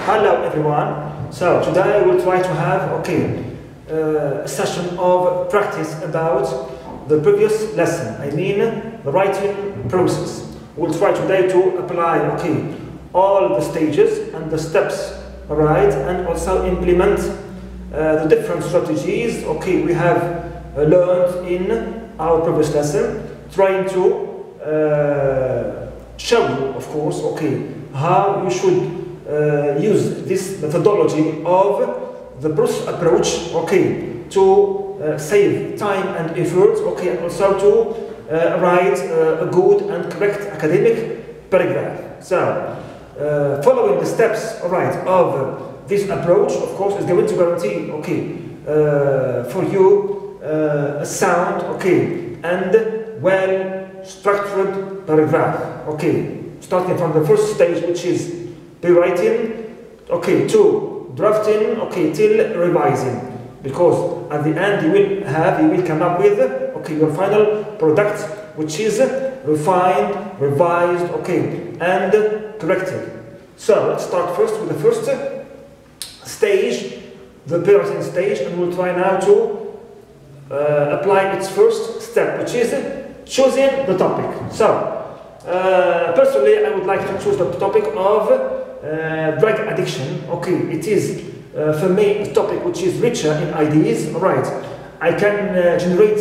Hello everyone. So today we'll try to have a session of practice about the previous lesson. I mean the writing process. We'll try today to apply all the stages and the steps, alright, and also implement the different strategies we have learned in our previous lesson, trying to show you, of course, how you should use this methodology of the process approach, to save time and effort, and also to write a good and correct academic paragraph. So, following the steps, of this approach, of course, is going to guarantee, for you a sound, and well-structured paragraph, starting from the first stage, which is rewriting, to drafting, till revising, because at the end you will come up with, your final product, which is refined, revised, and corrected. So let's start first with the first stage, the rewriting stage, and we'll try now to apply its first step, which is choosing the topic. So, personally, I would like to choose the topic of drug addiction. It is for me a topic which is richer in ideas. Right, I can generate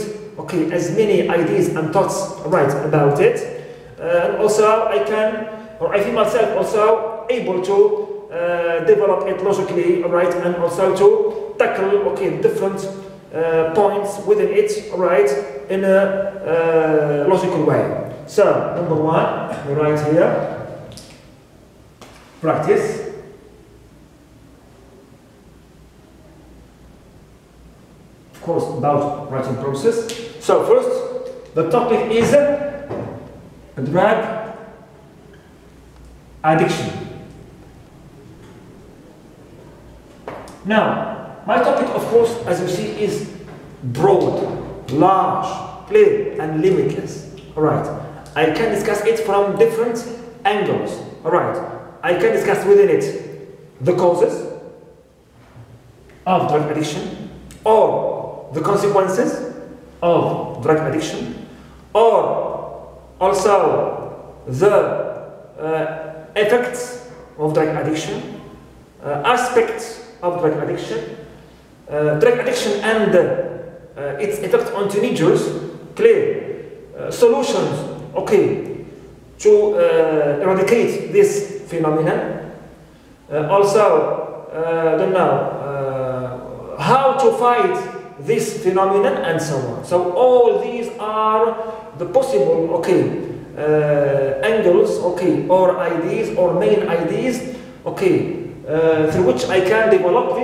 as many ideas and thoughts about it, and also I feel myself also able to develop it logically, and also to tackle different points within it, in a logical way. So, number one, we write here, practice. Of course, about writing process. So first, the topic is drug addiction. Now, my topic, of course, as you see, is broad, large, clear, and limitless. Alright, I can discuss it from different angles. Alright, I can discuss within it the causes of drug addiction, or the consequences of drug addiction, or also the effects of drug addiction, aspects of drug addiction, drug addiction and its effect on teenagers, clear, solutions, to eradicate this phenomenon, also, how to fight this phenomenon, and so on. So all these are the possible, angles, or ideas, or main ideas, through which I can develop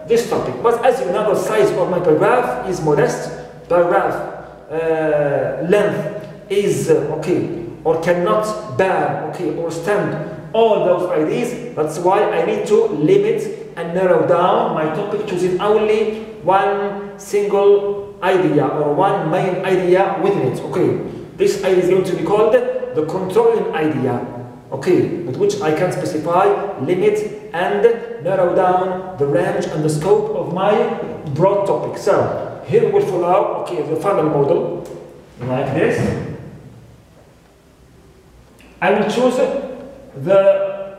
this topic. But as you know, the size of my paragraph is modest. Paragraph length is or cannot bear or stand all those ideas. That's why I need to limit and narrow down my topic, choosing only one single idea or one main idea within it. This idea is going to be called the controlling idea, with which I can specify, limit, and narrow down the range and the scope of my broad topic. So here we'll follow the funnel model like this. I will choose the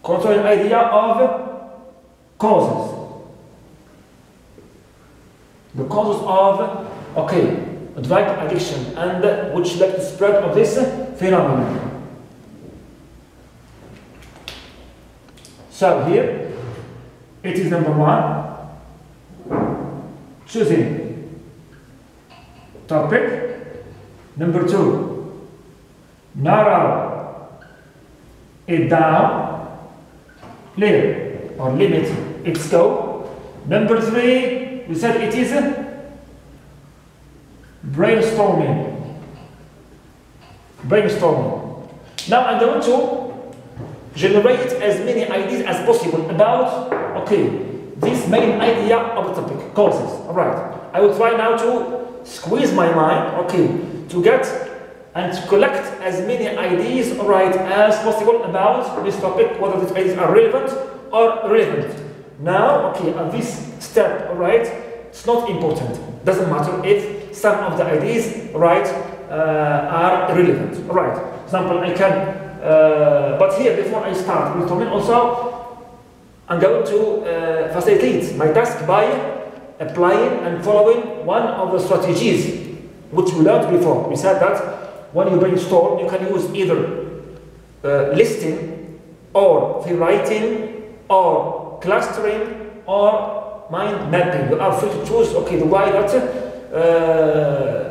controlling idea of causes. The causes of drug addiction and which led to the spread of this phenomenon. So here it is number one, choosing topic. Number two, narrow it down, clear or limit its scope. Number three, we said it is brainstorming. Now I'm going to generate as many ideas as possible about this main idea of the topic, causes. Alright, I will try now to squeeze my mind to get and to collect as many ideas, right, as possible about this topic, whether these ideas are relevant or irrelevant. Now, okay, at this step, all right, it's not important. Doesn't matter if some of the ideas, right, are irrelevant. All right. For example, I can, but here before I start brainstorming, also I'm going to facilitate my task by applying and following one of the strategies which we learned before. We said that when you brainstorm, you can use either listing or free writing or clustering or mind mapping. You are free to choose, okay, the way that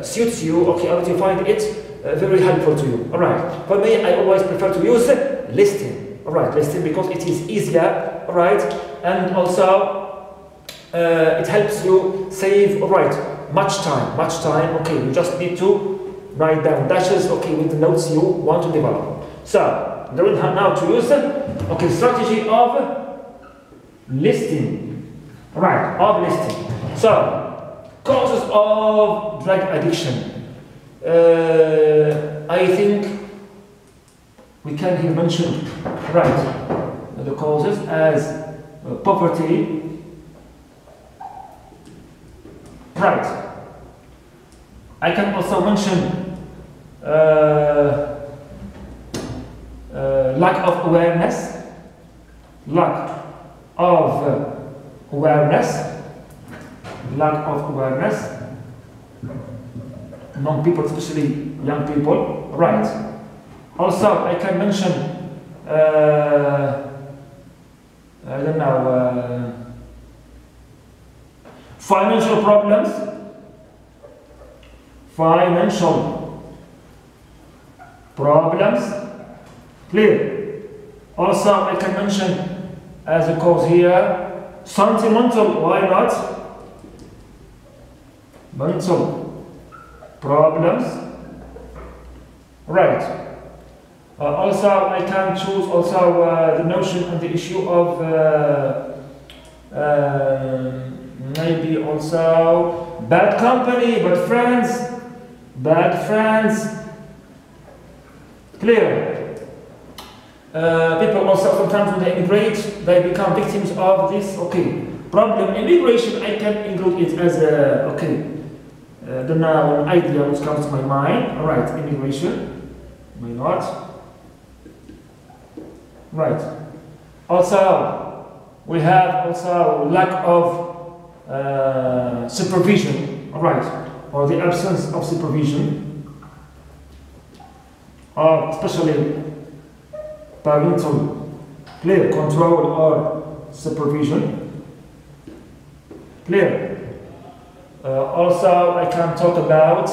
suits you, okay, or you find it very helpful to you. All right. For me, I always prefer to use listing. All right, listing because it is easier. All right, and also it helps you save. All right, much time. Okay, you just need to write down dashes, okay, with the notes you want to develop. So, I'm going now to use, okay, strategy of listing. Right, of listing. So, causes of drug addiction. I think we can here mention, right, the causes as poverty. Right. I can also mention lack of awareness. Lack of awareness. Lack of awareness. Young people, especially young people. Right. Also, I can mention I don't know, financial problems. Financial problems. Clear. Also, I can mention as a cause here, sentimental. Why not? Mental problems. Right. Also, I can choose also the notion and the issue of maybe also bad company, bad friends. Bad friends. Clear. People also sometimes when they immigrate, they become victims of this, okay, problem. Immigration, I can include it as a, okay, the now idea which comes to my mind. All right, immigration. Why not? Right. Also, we have also lack of supervision. All right. Or the absence of supervision, or especially parental, clear, control or supervision, clear. Also, I can talk about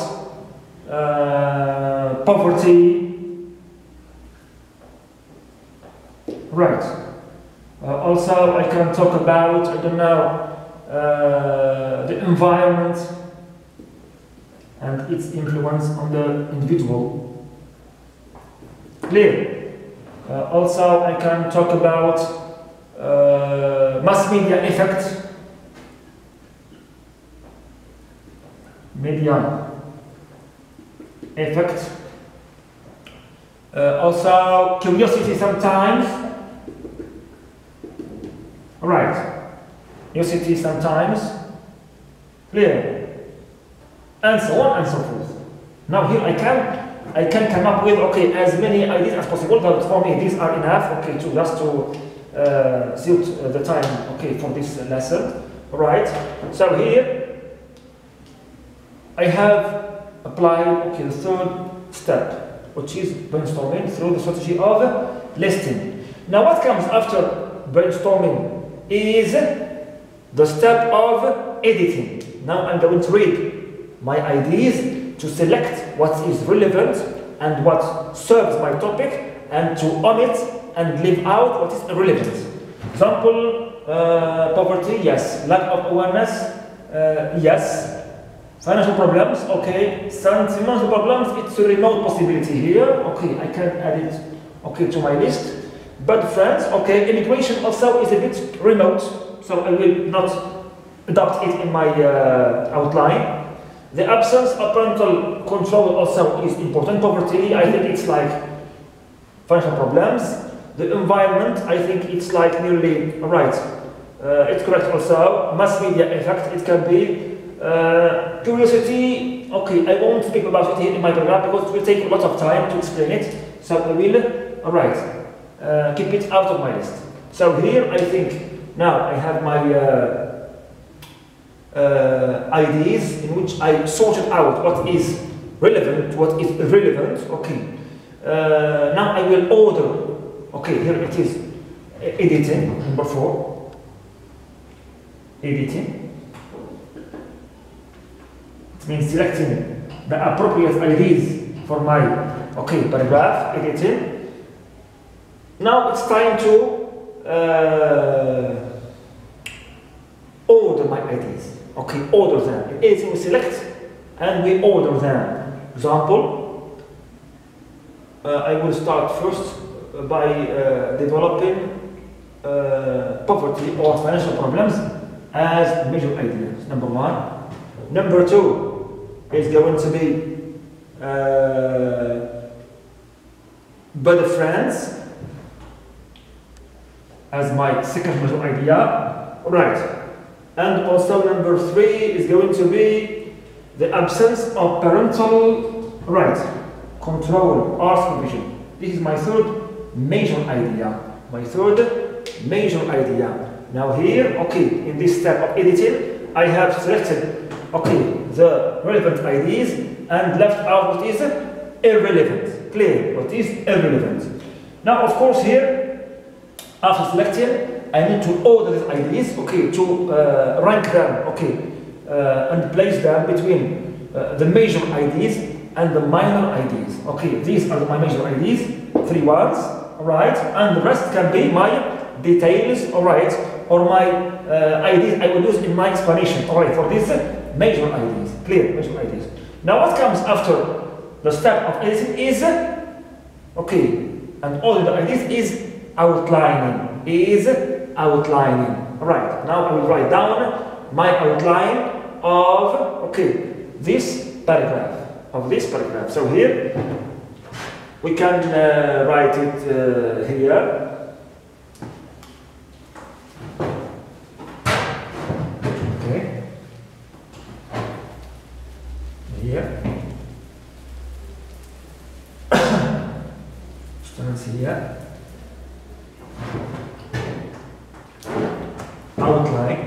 poverty, right. Also, I can talk about, I don't know, the environment and its influence on the individual. Clear. Also, I can talk about mass media effect. Media effect. Also, curiosity sometimes. Right. Curiosity sometimes. Clear. And so on and so forth. Now here I can come up with, okay, as many ideas as possible, but for me these are enough, okay, to just to suit the time, okay, for this lesson. Right. So here I have applied, okay, the third step, which is brainstorming through the strategy of listing. Now what comes after brainstorming is the step of editing. Now I'm going to read my ideas to select what is relevant and what serves my topic, and to omit and leave out what is irrelevant. Example, poverty, yes. Lack of awareness, yes. Financial problems, okay. Sentimental problems, it's a remote possibility here. Okay, I can add it, okay, to my list. Bad friends, okay. Immigration also is a bit remote, so I will not adopt it in my outline. The absence of parental control also is important. Poverty, I think it's like financial problems. The environment, I think it's like nearly right. It's correct also. Mass media effect, it can be. Curiosity, okay, I won't speak about it here in my paragraph because it will take a lot of time to explain it. So I will, keep it out of my list. So here I think now I have my ideas in which I sorted out what is relevant, what is irrelevant. Okay. Now I will order. Okay, here it is. Editing, number 4. Editing. It means selecting the appropriate ideas for my paragraph. Editing. Now it's time to order my ideas. Okay, order them. In editing, we select and we order them. Example, I will start first by developing poverty or financial problems as major ideas. Number 1. Number 2 is going to be better friends as my second major idea. Right. And also number 3 is going to be the absence of parental control or supervision. This is my third major idea. My third major idea. Now here, in this step of editing, I have selected, the relevant ideas and left out what is irrelevant. Clear, what is irrelevant. Now, of course, here, after selecting, I need to order these ideas, to rank them, and place them between the major ideas and the minor ideas. These are my major ideas, 3 ones, right? And the rest can be my details, alright, or my ideas I will use in my explanation, alright, for these major ideas, clear, major ideas. Now what comes after the step of editing is, and all the ideas is outlining, Right, now I will write down my outline of, this paragraph, So here, we can write it here. Here. Stands here. Outline.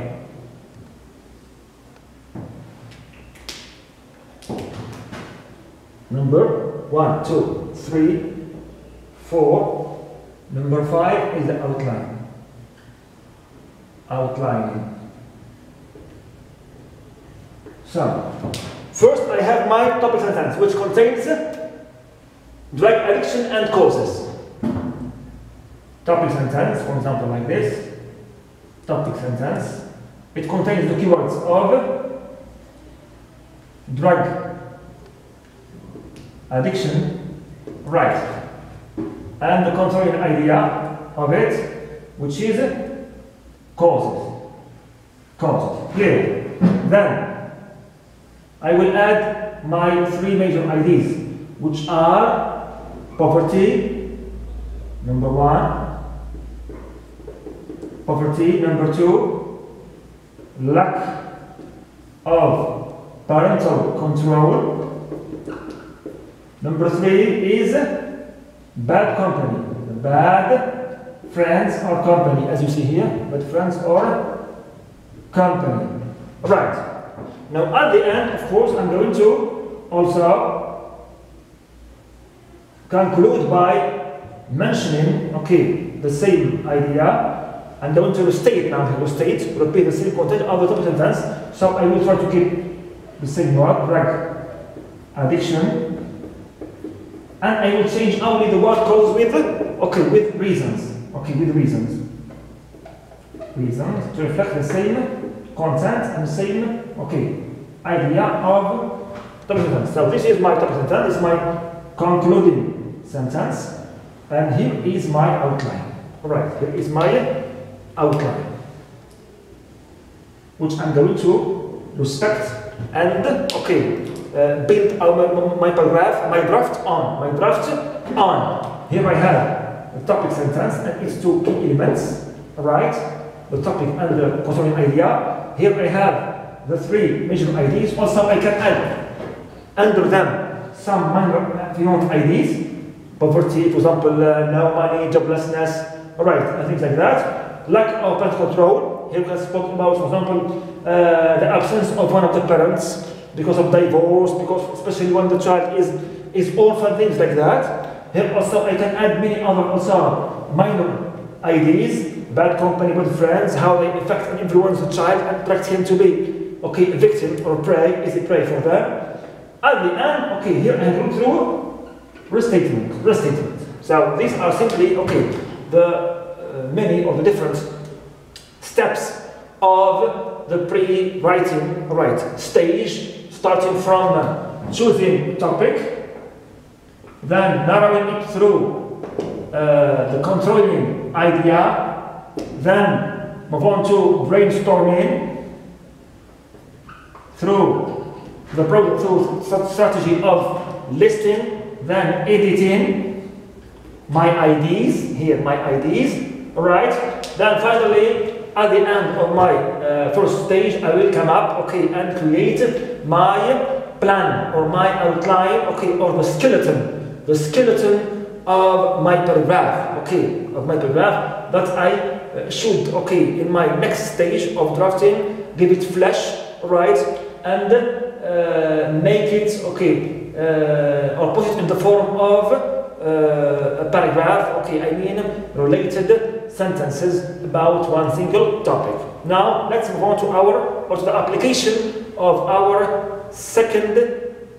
Number 1, 2, 3, 4. Number 5 is the outline. Outlining. So, first I have my topic sentence, which contains drug addiction and causes. Topic sentence, for example, like this. Topic sentence. It contains the keywords of drug addiction, right, and the contrarian idea of it, which is causes. Clear. Then I will add my 3 major ideas, which are poverty, number 1. Poverty, number 2, lack of parental control. Number 3 is bad company, bad friends or company, as you see here, bad friends or company. Right. Now at the end, of course, I'm going to also conclude by mentioning, the same idea. I'm going to restate now, repeat the same content of the topic sentence. So I will try to keep the same word, drug addiction, and I will change only the word cause with, with reasons. With reasons. Reasons to reflect the same content and the same, idea of topic sentence. So this is my topic sentence, this is my concluding sentence, and here is my outline. Alright, here is my outline, which I'm going to respect and okay, build my paragraph, my draft on. Here I have the topic sentence and its two key elements, right? The topic and the controlling idea. Here I have the three major ideas. Also, I can add under them some minor, if you want, ideas. Poverty, for example, no money, joblessness, right, and things like that. Lack of parental control. Here we can speak about, for example, the absence of one of the parents because of divorce, because especially when the child is orphan, things like that. Here also I can add many other also minor ideas, bad company with friends, how they affect and influence the child and attract him to be, okay, a victim or prey, is a prey for them. At the end, okay, here I go through restatement. So these are simply, okay, the many of the different steps of the pre-writing stage, starting from choosing topic, then narrowing it through the controlling idea, then move on to brainstorming through the strategy of listing, then editing my ideas, right? Then finally, at the end of my first stage, I will come up, okay, and create my plan or my outline, okay, or the skeleton of my paragraph, okay, that I should, okay, in my next stage of drafting, give it flesh, right, and make it, okay, or put it in the form of a paragraph, okay, I mean related sentences about one single topic. Now let's move on to the application of our second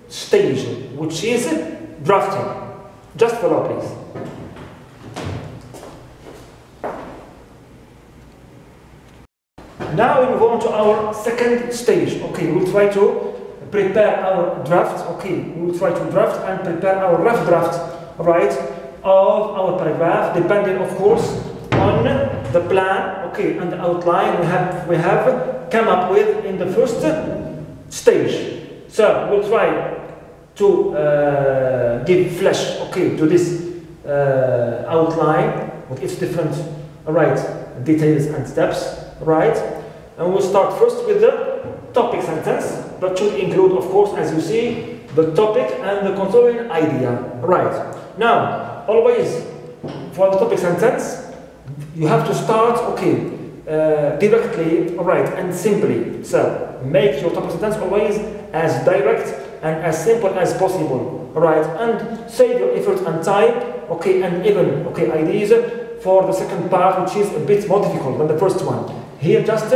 stage, which is drafting. Just follow, please. Now we move on to our second stage. Okay, we'll try to prepare our draft. Okay, we'll try to draft and prepare our rough draft, right, of our paragraph, depending, of course, on the plan, okay, and the outline we have come up with in the first stage. So we'll try to give flesh, okay, to this outline with its different, right, details and steps, right. And we'll start first with the topic sentence that should include, of course, as you see, the topic and the controlling idea, right. Now, always for the topic sentence, you have to start, okay, directly, right, and simply. So make your topic sentence always as direct and as simple as possible, right, and save your effort and time, okay, and even, okay, ideas for the second part, which is a bit more difficult than the first one. Here, just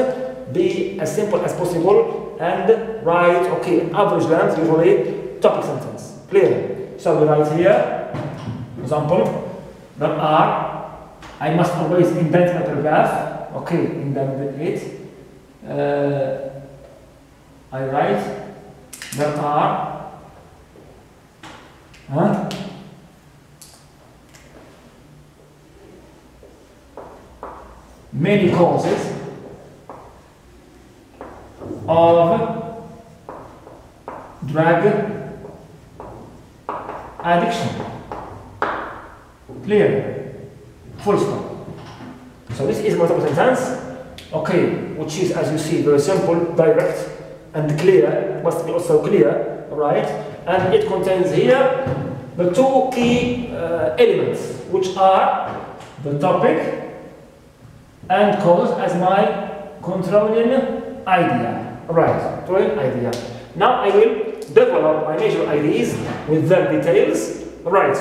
be as simple as possible and write, okay, an average length, usually topic sentence. Clear? So we write here, example, there are, I must always indent my paragraph, okay, indent it. I write, there are many causes of drug addiction. Clear? Full stop. So this is my topic sentence, okay, which is, as you see, very simple, direct, and clear. It must be also clear, right? And it contains here the two key elements, which are the topic and cause as my controlling idea. Right, controlling idea. Now I will develop my major ideas with their details, right,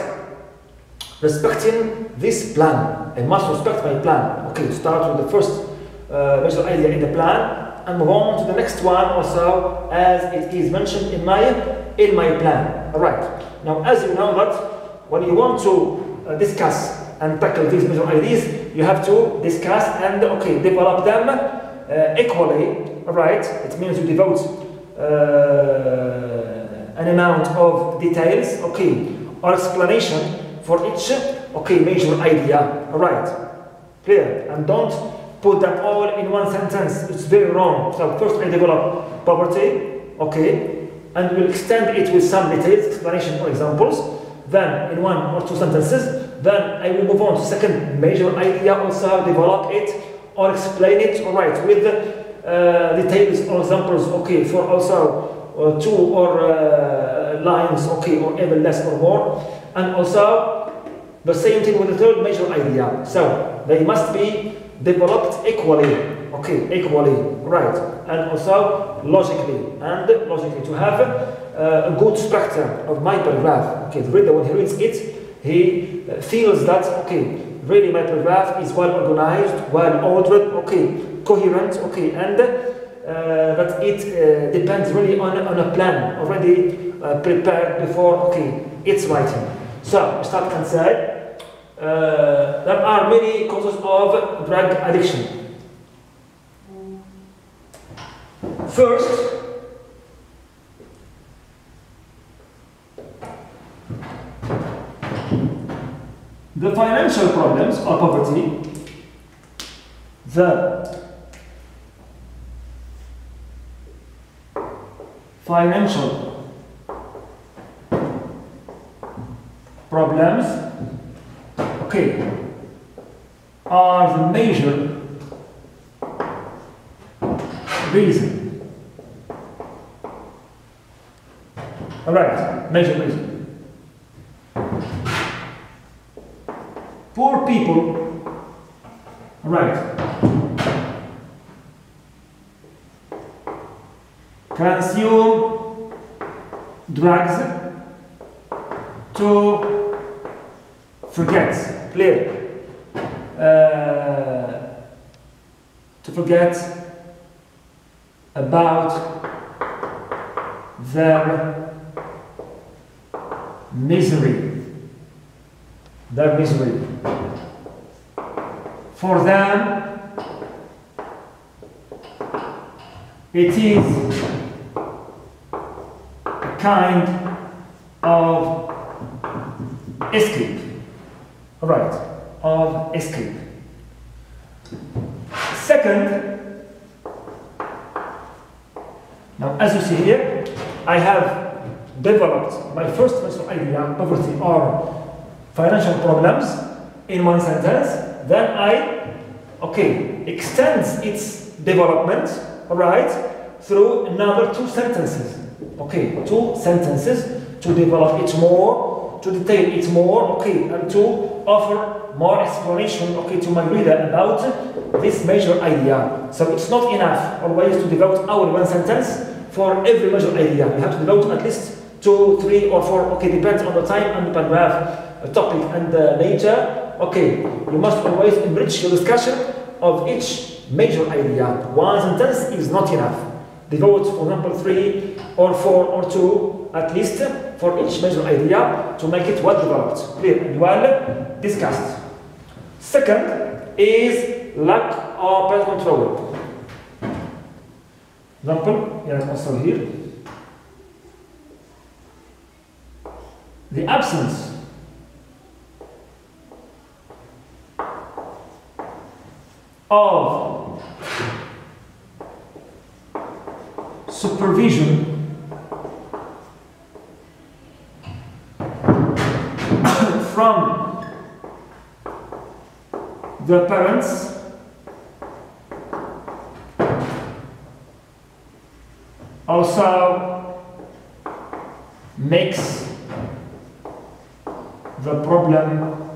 respecting this plan. I must respect my plan. Okay, start with the first major idea in the plan and move on to the next one also as it is mentioned in my plan. Alright, now as you know that when you want to discuss and tackle these major ideas, you have to discuss and, okay, develop them equally, right? It means you devote an amount of details, okay, or explanation for each, okay, major idea, right? Clear? And don't put them all in one sentence. It's very wrong. So first I develop poverty, okay, and we'll extend it with some details, explanation or examples. Then in 1 or 2 sentences, then I will move on to second major idea, also develop it or explain it, all right, with details or examples, okay, for also 2 or lines, okay, or even less or more, and also the same thing with the third major idea. So they must be developed equally, okay, equally, right, and also logically to have a good structure of my paragraph. Okay, the reader, when he reads it, he feels that, okay, really my paragraph is well organized, well ordered, okay, coherent, okay, and that it depends really on a plan already prepared before, okay, its writing. So, start can say, there are many causes of drug addiction. First, the financial problems or poverty, the financial problems, okay, are the major reason. All right, major reason. Poor people, right, consume drugs to forget, clear, to forget about their misery. For them, it is a kind of escape. All right, of escape. Second, now as you see here, I have developed my first idea, poverty or financial problems, in one sentence. Then I, okay, extends its development, all right, through another 2 sentences. Okay, 2 sentences to develop it more, to detail it more, okay, and to offer more explanation, okay, to my reader about this major idea. So it's not enough always to devote our 1 sentence for every major idea. We have to devote at least 2, 3, or 4, okay, depends on the time and the paragraph, topic and nature. Okay, you must always enrich your discussion of each major idea. 1 sentence is not enough. Devote, for example, 3 or 4 or 2 at least for each major idea to make it well developed, clear and well discussed. Second is lack of self-control. Example, yes, also here. The absence of supervision from the parents also makes the problem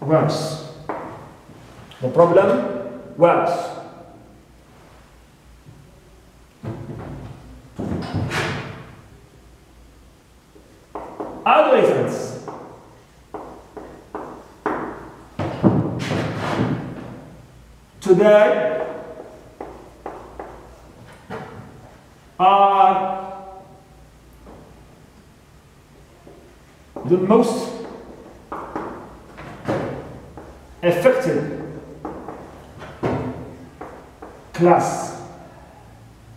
worse. The problem worse. Adolescents today are the most affected class,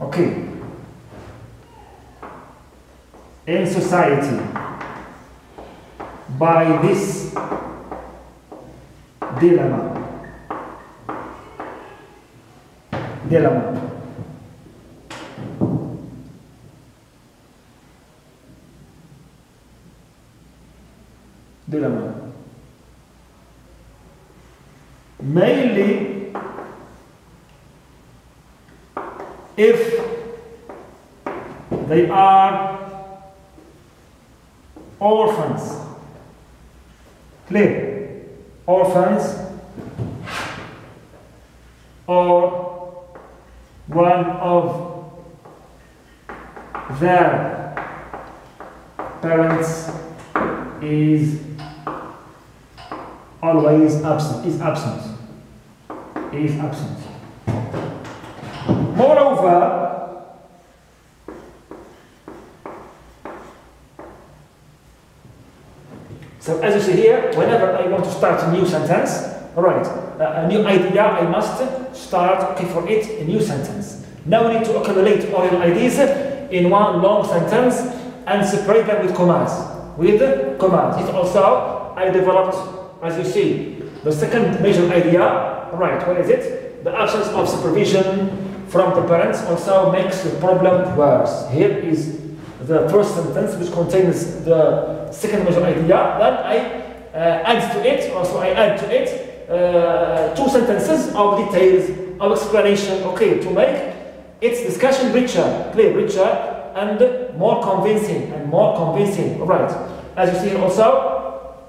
okay, in society by this dilemma. mainly if they are orphans. Clear? Orphans, or one of their parents is always absent, is absent. Moreover, so as you see here, whenever I want to start a new sentence, alright, a new idea, I must start, for it, a new sentence. Now we need to accumulate all your ideas in one long sentence and separate them with commas. It also, I developed, as you see, the second major idea, right, what is it? The absence of supervision from the parents also makes the problem worse. Here is the first sentence which contains the second major idea, then I add to it two sentences of details, of explanation, okay, to make its discussion richer and more convincing, right. As you see here also,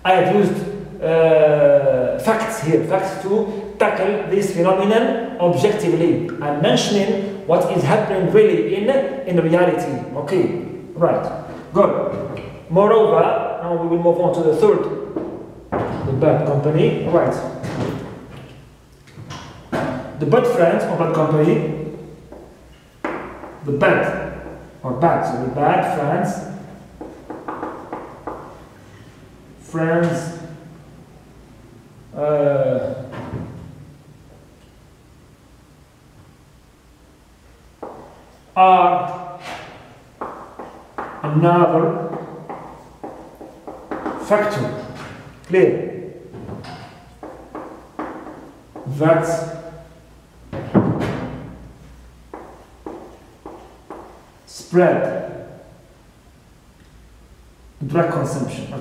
I have used facts to tackle this phenomenon objectively. I'm mentioning what is happening really in reality. Okay, right, good. Moreover, now we will move on to the third, the bad company. Right, the bad friends or bad company, the bad friends. Are another factor, clear, that spread drug consumption,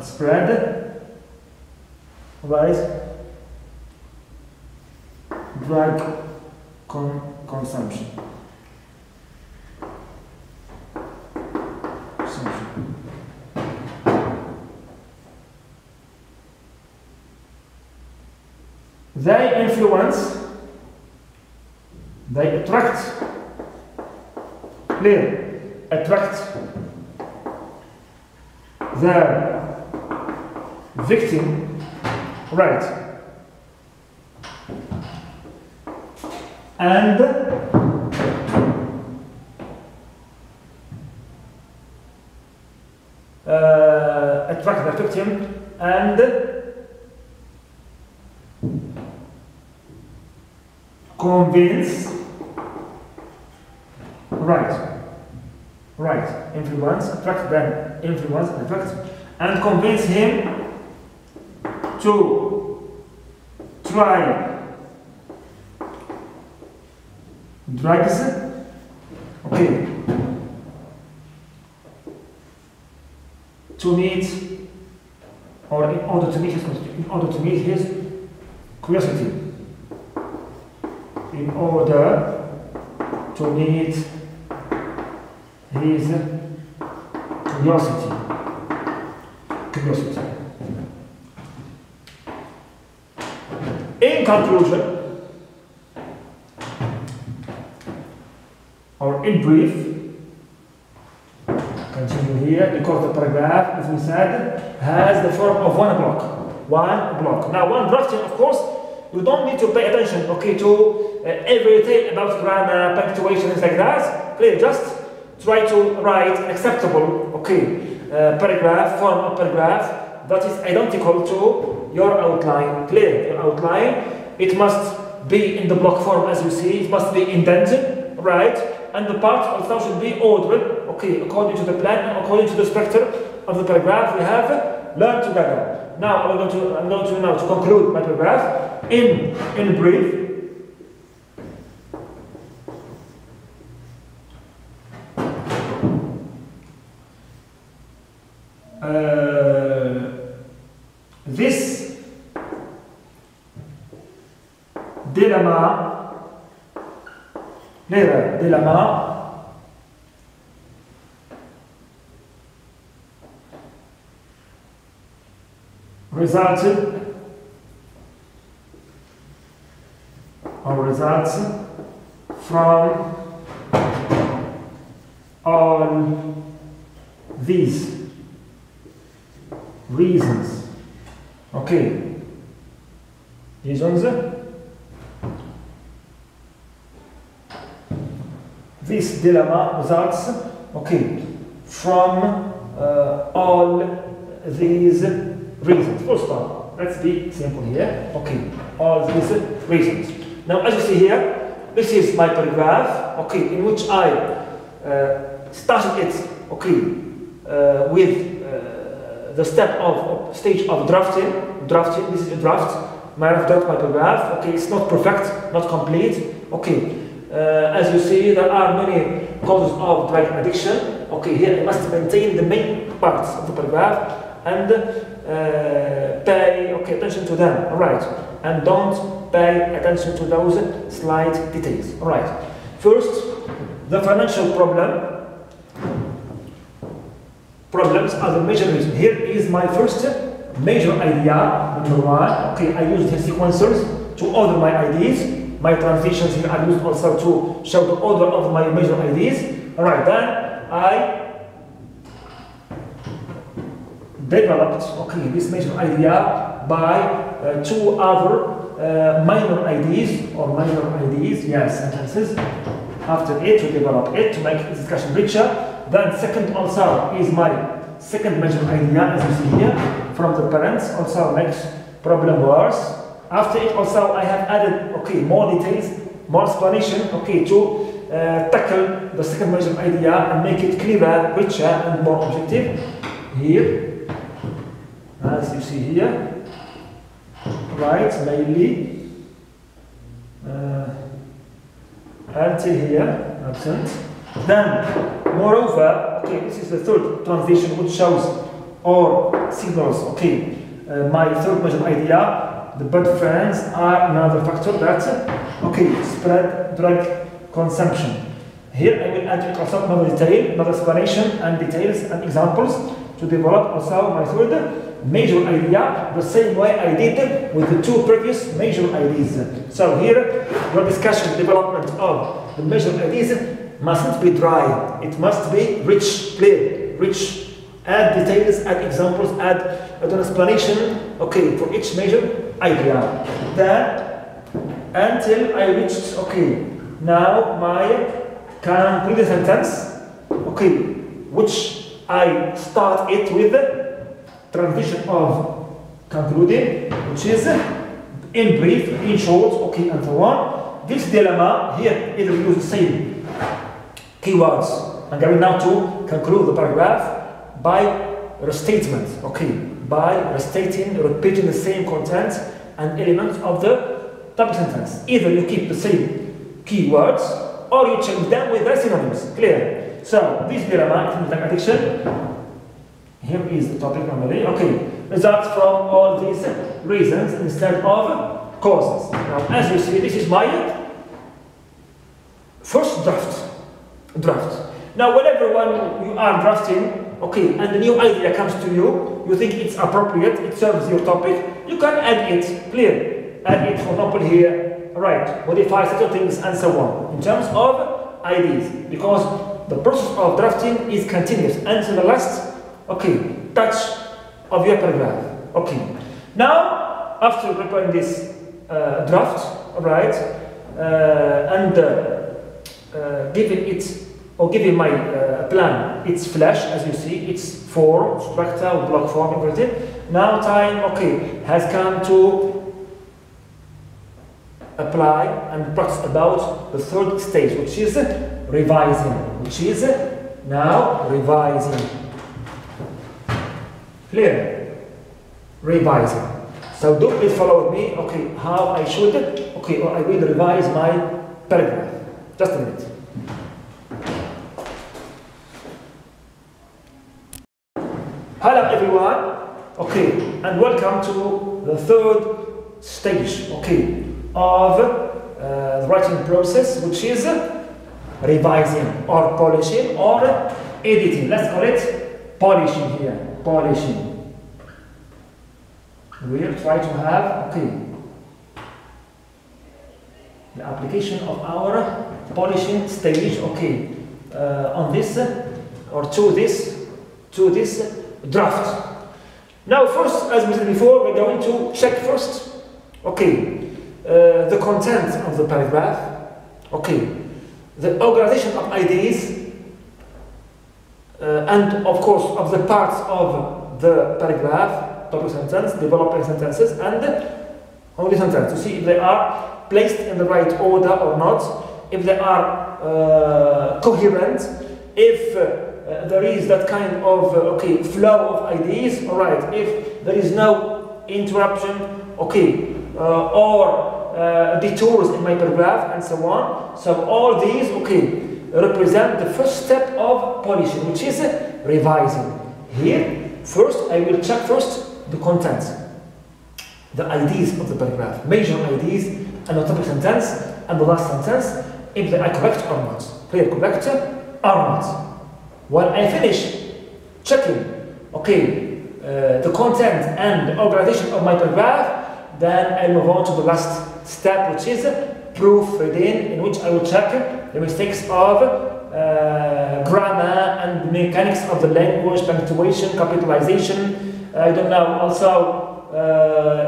drug consumption. They influence, they attract their victim, right, and attract the victim and convince, influence, attract them, influence, attract, and convince him to try drugs, okay, to meet, or in order to meet his curiosity. In order to meet his curiosity. In conclusion, or in brief, continue here, because the paragraph, as we said, has the form of one block. Now, one drafting, of course, you don't need to pay attention, okay, to every detail about grammar, punctuation, things like that. Please just try to write an acceptable, okay, paragraph, form of paragraph that is identical to your outline. Clear, your outline. It must be in the block form, as you see. It must be indented, right? And the parts also should be ordered, okay, according to the plan and according to the structure of the paragraph we have learned together. Now I'm going to now to conclude my paragraph in brief. d'éléments, results from all these reasons. Okay, reasons. This dilemma results, okay, from all these reasons. Full stop. Let's be simple here. Okay, all these reasons. Now, as you see here, this is my paragraph. Okay, in which I started it. Okay, with the stage of drafting. This is a draft. My paragraph. Okay, it's not perfect, not complete. Okay. As you see, there are many causes of drug addiction. Okay, here I must maintain the main parts of the paragraph and pay attention to them. All right, and don't pay attention to those slight details. All right. First, the financial problems are the major reason. Here is my first major idea. Number one. Okay, I used the sequencers to order my ideas. My transitions here are used also to show the order of my major ideas. Alright, then I developed this major idea by two other minor ideas, yes, sentences. After it, to develop it, to make the discussion richer. Then second also is my second major idea, as you see here, from the parents, also makes problem worse. After it also I have added more details, more explanation to tackle the second major idea and make it clearer, richer and more objective. Here, as you see here, right, mainly until here, absent. Then, moreover, this is the third transition which shows or signals, my third major idea. The bad friends are another factor that, spread drug consumption. Here I will add also another detail, another explanation and details and examples to develop also my third major idea, the same way I did with the two previous major ideas. So here, your discussion, development of the major ideas mustn't be dry. It must be rich, clear, rich. Add details, add examples, add an explanation, for each major idea. Then, until I reached, now my complete sentence, which I start it with the transition of concluding, which is in brief, in short, and so on. This dilemma here, either use the same keywords. I'm going now to conclude the paragraph by restatement, by restating, repeating the same content and elements of the topic sentence. Either you keep the same keywords or you change them with their synonyms. Clear? So, this dilemma is drug addiction. Here is the topic normally. Results from all these reasons instead of causes. Now, as you see, this is my first draft. Now, whenever you are drafting, and a new idea comes to you, you think it's appropriate, it serves your topic, you can add it, clear. Add it, for example, here, right, modify certain things and so on, in terms of ideas, because the process of drafting is continuous until the last, touch of your paragraph. Now, after preparing this draft, right, and giving my plan its flesh, as you see, its form, structure, block form, everything. Now time, has come to apply and practice about the third stage, which is revising, now revising. Clear? Revising. So do please follow with me, how I should, or I will revise my paragraph. Just a minute. Hello everyone, and welcome to the third stage, of the writing process, which is revising or polishing or editing. Let's call it polishing here. Polishing. We'll try to have, okay, the application of our polishing stage, okay, on this or to this draft. Now, first, as we said before, we're going to check first, okay, the content of the paragraph, okay, the organization of ideas, and of course of the parts of the paragraph, topic sentence, developing sentences, and only sentence to see if they are placed in the right order or not, if they are coherent, if there is that kind of okay, flow of ideas, all right, if there is no interruption, okay, or detours in my paragraph and so on. So all these, okay, represent the first step of polishing, which is revising. Here, first I will check first the content, the ideas of the paragraph, major ideas, and the topic sentence and the last sentence, if they are correct or not. Clear, correct or not. When I finish checking, okay, the content and the organization of my paragraph, then I move on to the last step, which is proofreading, in which I will check the mistakes of grammar and mechanics of the language, punctuation, capitalization. I don't know, also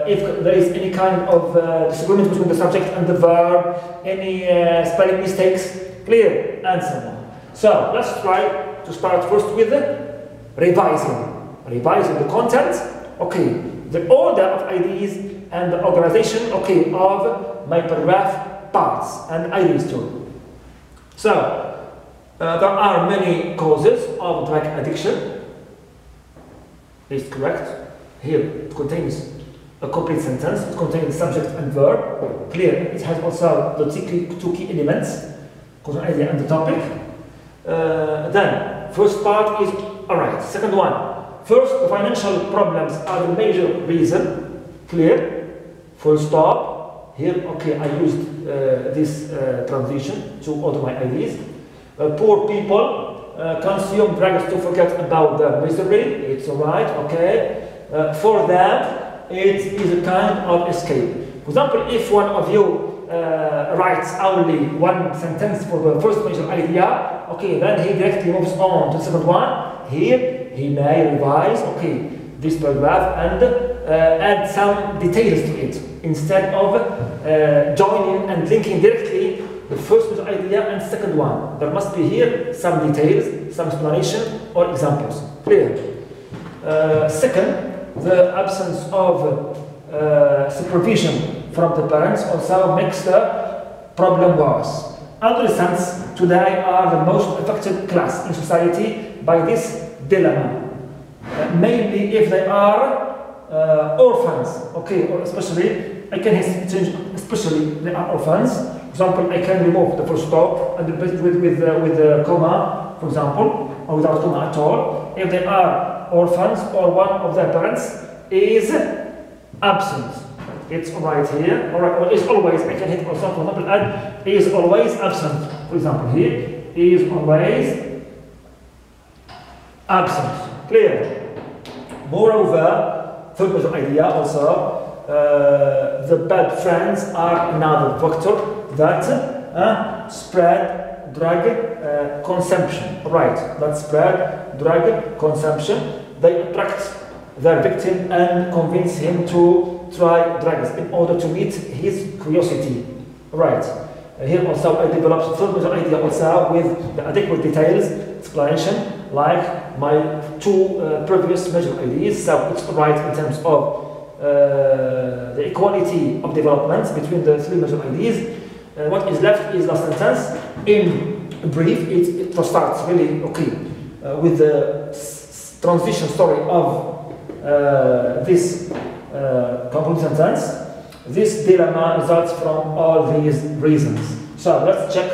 if there is any kind of disagreement between the subject and the verb, any spelling mistakes, clear, and so on. So let's try to start first with revising the content, okay, the order of ideas and the organization, okay, of my paragraph parts and ideas too. So there are many causes of drug addiction. Is correct. Here it contains a complete sentence. It contains subject and verb. Clear. It has also the two key elements, cause and idea and the topic. Then first part is alright. Second one. First, the financial problems are the major reason. Clear. Full stop. Here, okay, I used this transition to order my ideas. Poor people consume drugs to forget about their misery. It's alright, okay. For them, it is a kind of escape. For example, if one of you writes only one sentence for the first major idea, okay, then he directly moves on to the second one. Here, he may revise, okay, this paragraph and add some details to it instead of joining and linking directly the first major idea and second one. There must be here some details, some explanation or examples. Clear? Second, the absence of supervision from the parents also makes the problem worse. Adolescents today are the most affected class in society by this dilemma, mainly if they are orphans, okay, or especially, I can change, especially they are orphans. For example, I can remove the full stop and replace it with a comma, for example, or without comma at all. If they are orphans or one of their parents is absent. It's right here, or is always, I can hit also, for example, add is always absent. For example, here is always absent. Clear? Moreover, third major idea also, the bad friends are another factor that spread drug consumption. Right, that spread drug consumption. They attract their victim and convince him to try drugs in order to meet his curiosity. Right. Here also I developed a third major idea also with the adequate details, explanation, like my two previous major ideas. So it's right in terms of the equality of development between the three major ideas. What is left is last sentence. In brief, it starts really okay with the transition story of this complete sentence. This dilemma results from all these reasons. So let's check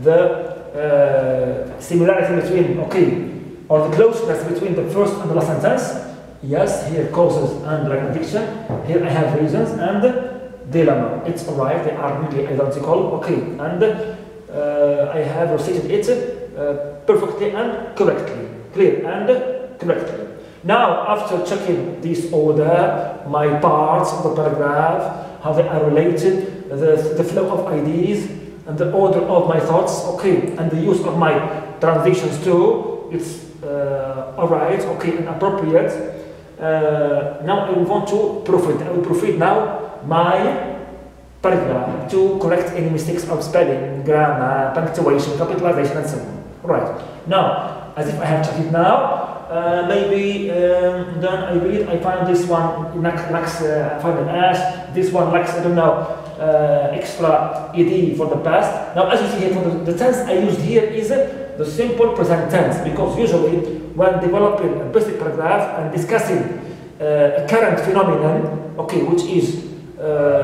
the similarity between, okay, or the closeness between the first and the last sentence. Yes, here causes and drug addiction. Here I have reasons, and dilemma. It's alright, they are really identical, okay, and I have recited it perfectly and correctly, clear and correctly. Now, after checking this order, my parts of the paragraph, how they are related, the flow of ideas, and the order of my thoughts, okay, and the use of my transitions too, it's alright, okay, and appropriate. Now I want to proofread. I will proofread now my paragraph to correct any mistakes of spelling, grammar, punctuation, capitalization, and so on. Alright. Now, as if I have checked it now, maybe then I read, I find this one lacks I find an S, this one lacks, I don't know, extra ed for the past. Now, as you see here, for the tense I used here is the simple present tense, because usually when developing a basic paragraph and discussing a current phenomenon, okay, which is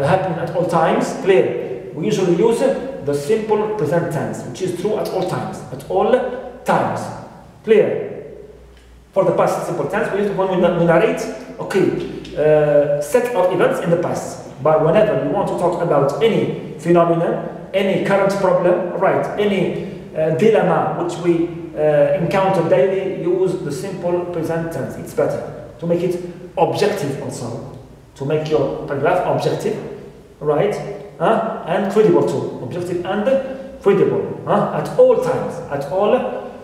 happening at all times, clear, we usually use the simple present tense, which is true at all times, clear. For the past simple tense, we use when we narrate, okay, set of events in the past. But whenever we want to talk about any phenomenon, any current problem, right, any dilemma which we encounter daily, use the simple present tense. It's better to make it objective also, to make your paragraph objective, right, and credible too. Objective and credible at all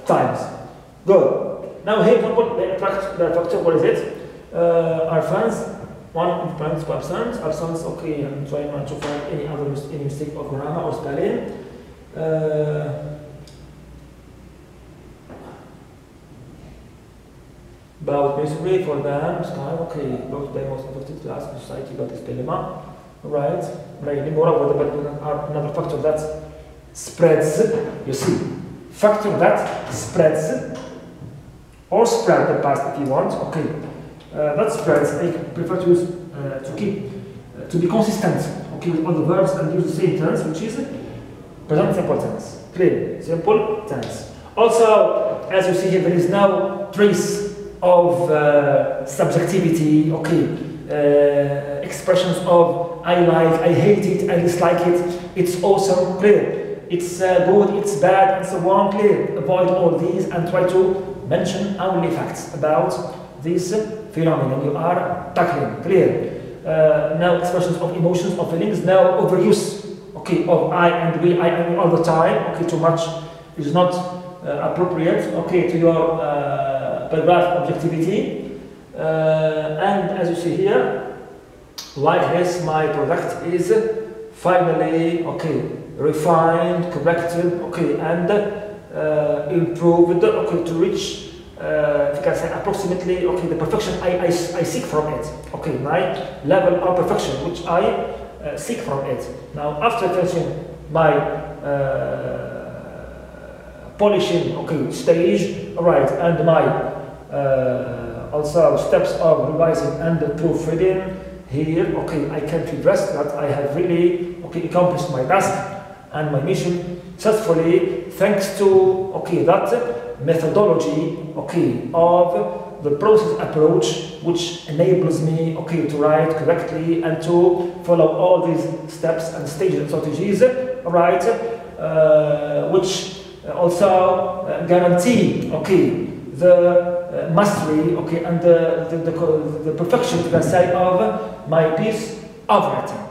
times. Good. Now here, the factor, what is it? Our fans. One parents were absent, okay, I'm trying not to find any mistake of grammar or spelling. About misery for them, okay, both the most affected class in society about this dilemma. Right, maybe moreover, but another factor that spreads, you see, factor that spreads, or spread the past if you want, okay. That spreads, I prefer to use to be consistent, okay, with all the verbs and use the same tense, which is present simple tense. Clear, simple tense. Also, as you see here, there is no trace of subjectivity, okay, expressions of I like, I hate it, I dislike it, it's awesome, clear. It's good, it's bad, and so on, clear. Avoid all these and try to mention only facts about this phenomenon you are tackling, clear. No expressions of emotions or feelings, no overuse, okay, of I and we, I and we all the time, okay, too much is not appropriate, okay, to your paragraph objectivity. And as you see here, like this, my product is finally, okay, refined, corrected, okay, and improved, okay, to reach if you can say approximately, okay, the perfection I seek from it, okay, my level of perfection which I seek from it. Now, after finishing my polishing, okay, stage, right, and my also steps of revising and proofreading here, okay, I can feel rest that I have really, okay, accomplished my task and my mission successfully, thanks to, okay, that methodology, okay, of the process approach, which enables me, okay, to write correctly and to follow all these steps and stages and strategies, right, which also guarantee, okay, the mastery, okay, and the perfection, you can say, of my piece of writing.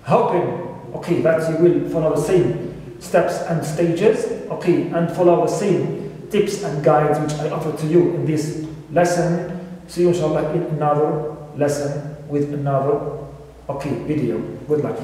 Hoping, okay, that you will follow the same steps and stages, okay, and follow the same tips and guides which I offer to you in this lesson. See you inshallah in another lesson with another, okay, video. Good luck.